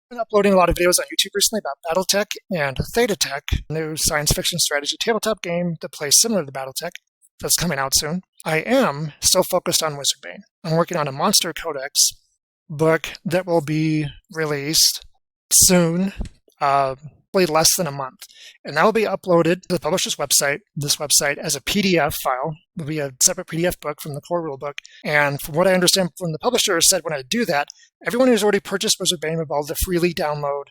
Been uploading a lot of videos on YouTube recently about Battletech and ThetaTech, a new science fiction strategy tabletop game that plays similar to Battletech that's coming out soon. I am still focused on Wizard Bane. I'm working on a Monster Codex book that will be released soon, probably less than a month. And that will be uploaded to the publisher's website, this website, as a PDF file. It will be a separate PDF book from the core rulebook. And from what I understand from the publisher said when I do that, everyone who's already purchased Wizard Bane will be able to freely download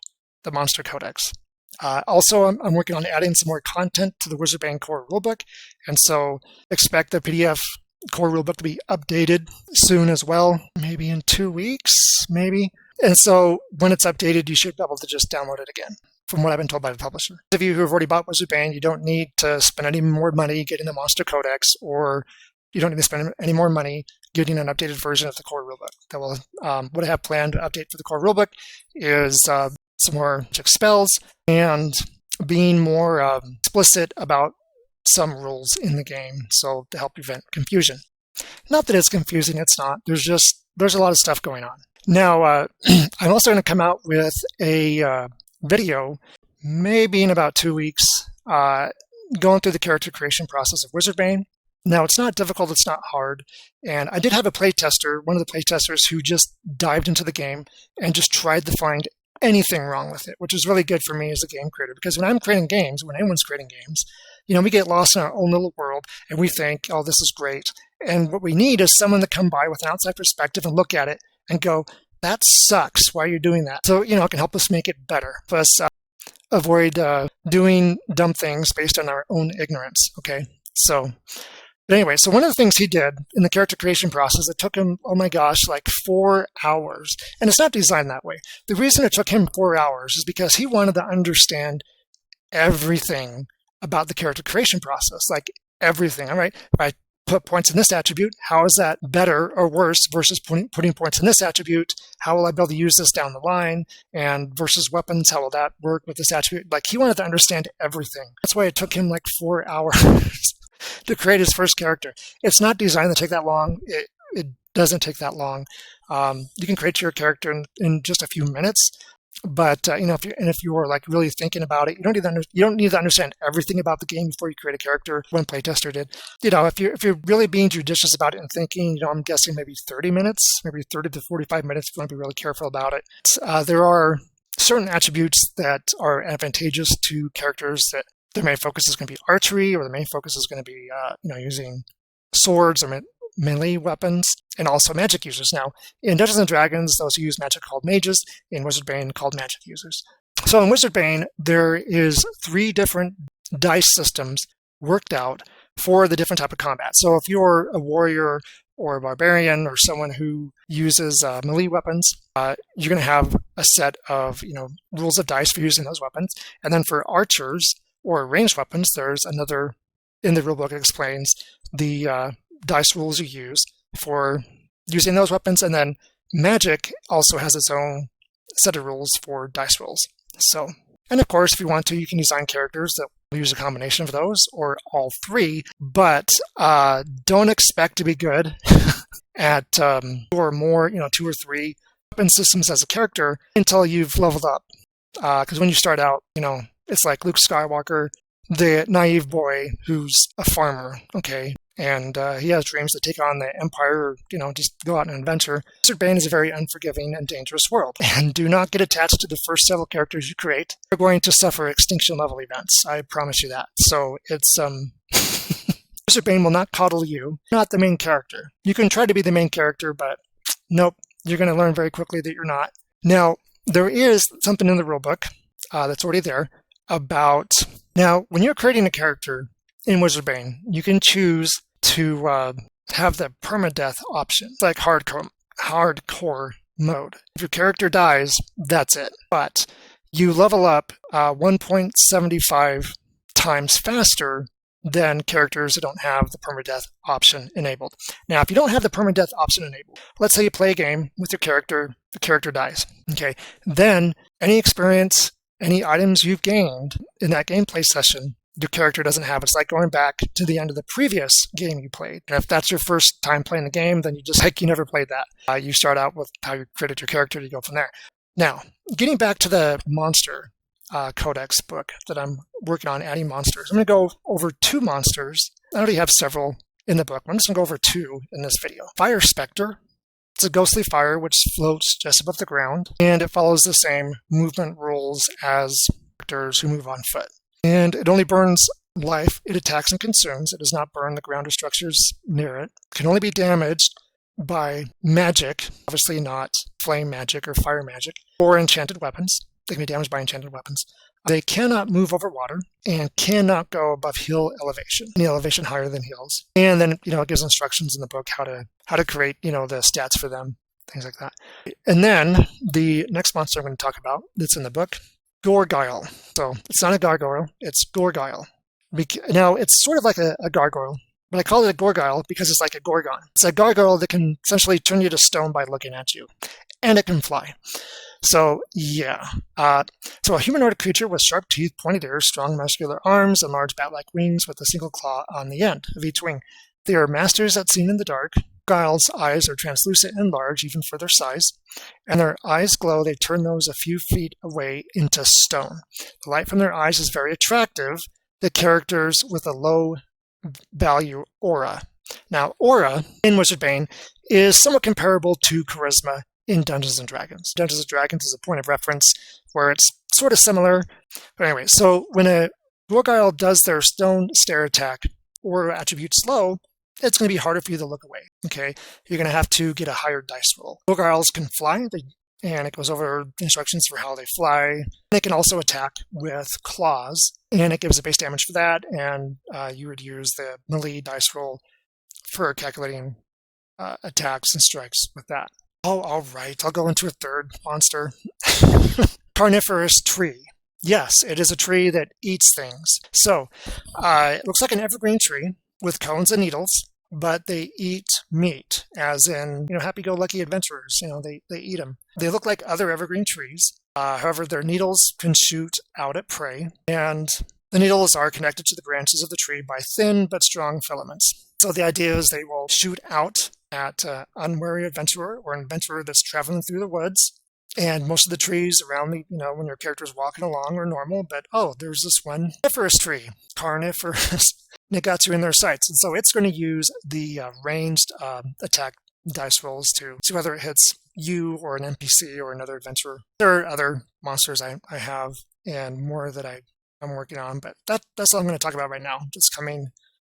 the Monster Codex. Also, I'm working on adding some more content to the Wizard Bane core rulebook. And so expect the PDF core rulebook to be updated soon as well, maybe in 2 weeks, maybe. And so when it's updated, you should be able to just download it again, from what I've been told by the publisher. Those of you who have already bought Wizard Bane, you don't need to spend any more money getting the Monster Codex, or you don't need to spend any more money getting an updated version of the core rulebook. That will, what I have planned to update for the core rulebook is some more magic spells and being more explicit about some rules in the game, so to help prevent confusion. Not that it's confusing, it's not. There's a lot of stuff going on. Now, I'm also going to come out with a video, maybe in about 2 weeks, going through the character creation process of Wizard Bane. Now, it's not difficult, it's not hard, and I did have a playtester, one of the playtesters, who just dived into the game and just tried to find anything wrong with it, which is really good for me as a game creator, because when I'm creating games, when anyone's creating games, we get lost in our own little world, and we think, oh, this is great. And what we need is someone to come by with an outside perspective and look at it and go, that sucks. Why are you doing that? So, it can help us make it better. Help us avoid doing dumb things based on our own ignorance, okay? So, but anyway, so one of the things he did in the character creation process, it took him, oh my gosh, like 4 hours. And it's not designed that way. The reason it took him 4 hours is because he wanted to understand everything about the character creation process, like everything, all right? If I put points in this attribute, how is that better or worse versus putting points in this attribute? How will I be able to use this down the line? And versus weapons, how will that work with this attribute? Like, he wanted to understand everything. That's why it took him like 4 hours to create his first character. It's not designed to take that long. It doesn't take that long. You can create your character in just a few minutes. But if you are like really thinking about it, you don't need to understand everything about the game before you create a character. One playtester did. If you're really being judicious about it and thinking, I'm guessing maybe 30 minutes, maybe 30 to 45 minutes. If you want to be really careful about it. There are certain attributes that are advantageous to characters that their main focus is going to be archery, or the main focus is going to be using swords or melee weapons, and also magic users. Now, in Dungeons & Dragons, those who use magic called mages, in Wizard Bane called magic users. So in Wizard Bane, there is 3 different dice systems worked out for the different type of combat. So if you're a warrior or a barbarian or someone who uses melee weapons, you're going to have a set of rules of dice for using those weapons. And then for archers or ranged weapons, there's another in the rulebook that explains the dice rules you use for using those weapons, and then magic also has its own set of rules for dice rolls. So, and of course, if you want to, you can design characters that will use a combination of those or all 3, but don't expect to be good at 2 or more, 2 or 3 weapon systems as a character until you've leveled up. Because when you start out, it's like Luke Skywalker, the naive boy who's a farmer, okay? And he has dreams to take on the Empire, just go out on an adventure. Wizard Bane is a very unforgiving and dangerous world. And do not get attached to the first several characters you create. You're going to suffer extinction level events. I promise you that. So it's, Wizard Bane will not coddle you. You're not the main character. You can try to be the main character, but nope. You're going to learn very quickly that you're not. Now, there is something in the rulebook that's already there about, now, when you're creating a character in Wizard Bane, you can choose to have the PermaDeath option. It's like hardcore mode. If your character dies, that's it. But you level up 1.75 times faster than characters that don't have the PermaDeath option enabled. Now, if you don't have the PermaDeath option enabled, let's say you play a game with your character, the character dies. Okay, then any experience, any items you've gained in that gameplay session, your character doesn't have. It's like going back to the end of the previous game you played. And if that's your first time playing the game, then you never played that. You start out with how you created your character, you go from there. Now, getting back to the monster Codex book that I'm working on, adding monsters. I'm going to go over 2 monsters. I already have several in the book. I'm just going to go over 2 in this video. Fire Spectre. It's a ghostly fire which floats just above the ground, and it follows the same movement rules as characters who move on foot. And it only burns life it attacks and consumes. It does not burn the ground or structures near it. It can only be damaged by magic, obviously not flame magic or fire magic, or enchanted weapons. They can be damaged by enchanted weapons. They cannot move over water and cannot go above hill elevation, any elevation higher than hills. And then, it gives instructions in the book how to create, the stats for them, things like that. And then the next monster I'm going to talk about that's in the book, Gorgile. So it's not a gargoyle, it's Gorgile. Now, it's sort of like a gargoyle, but I call it a Gorgile because it's like a Gorgon. It's a gargoyle that can essentially turn you to stone by looking at you, and it can fly. So, yeah. So a humanoid creature with sharp teeth, pointed ears, strong muscular arms, and large bat-like wings with a single claw on the end of each wing. They are masters at seeing in the dark. Gorgile's eyes are translucent and large, even for their size. And their eyes glow. They turn those a few feet away into stone. The light from their eyes is very attractive. The characters with a low value aura. Now, aura in Wizard Bane is somewhat comparable to charisma in Dungeons & Dragons. Dungeons & Dragons is a point of reference where it's sort of similar. But anyway, so when a Gorgile does their stone stare attack or attribute slow, it's going to be harder for you to look away. Okay, you're going to have to get a higher dice roll. Gorgiles can fly, and it goes over instructions for how they fly. They can also attack with claws, and it gives a base damage for that, and you would use the melee dice roll for calculating attacks and strikes with that. Oh, all right. I'll go into a third monster. Carnivorous tree. Yes, it is a tree that eats things. So, it looks like an evergreen tree with cones and needles, but they eat meat, as in, happy-go-lucky adventurers. They eat them. They look like other evergreen trees. However, their needles can shoot out at prey, and the needles are connected to the branches of the tree by thin but strong filaments. So the idea is they will shoot out at an unwary adventurer or an adventurer that's traveling through the woods. And most of the trees around when your character's walking along are normal, but there's this one carnivorous tree, carnivorous, and it got you in their sights. And so it's going to use the ranged attack dice rolls to see whether it hits you or an NPC or another adventurer. There are other monsters I have and more that I'm working on, but that's all I'm going to talk about right now. Just coming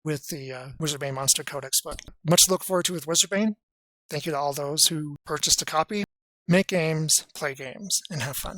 with the Wizard Bane Monster Codex book. Much to look forward to with Wizard Bane. Thank you to all those who purchased a copy. Make games, play games, and have fun.